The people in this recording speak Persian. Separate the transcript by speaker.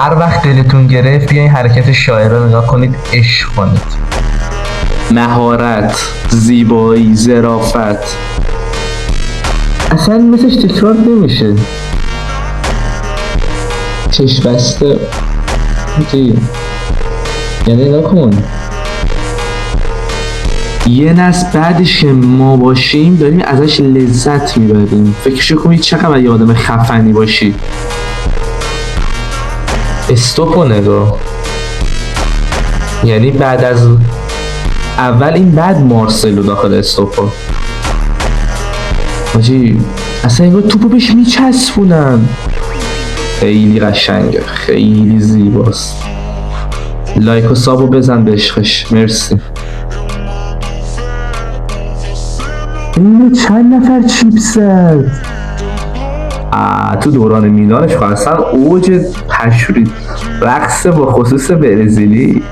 Speaker 1: هر وقت دلتون گرفت بیاین حرکت شاعر رو نگاه کنید، عشق کنید.
Speaker 2: مهارت، زیبایی، ظرافت.
Speaker 1: اصلا مثلش تکرار نمیشه.
Speaker 2: چشم بسته.
Speaker 1: یعنی نگاه کن،
Speaker 2: یه نسل بعدش که ما باشیم داریم ازش لذت میبریم. فکرشو کنید چقدر یه آدم خفنی باشی.
Speaker 1: استوپو نگاه. یعنی بعد از اول این بعد مارسلو داخل استوپو.
Speaker 2: حاجی اصلا انگار توپو بهش میچسبونن. خیلی قشنگه، خیلی زیباست. لایک و سابو بزن به عشقش. مرسی.
Speaker 1: اینو چند نفر چیپس زد.
Speaker 2: تو دوران میلانش اصلا اوج پشوری رقص با خصوص برزیلی.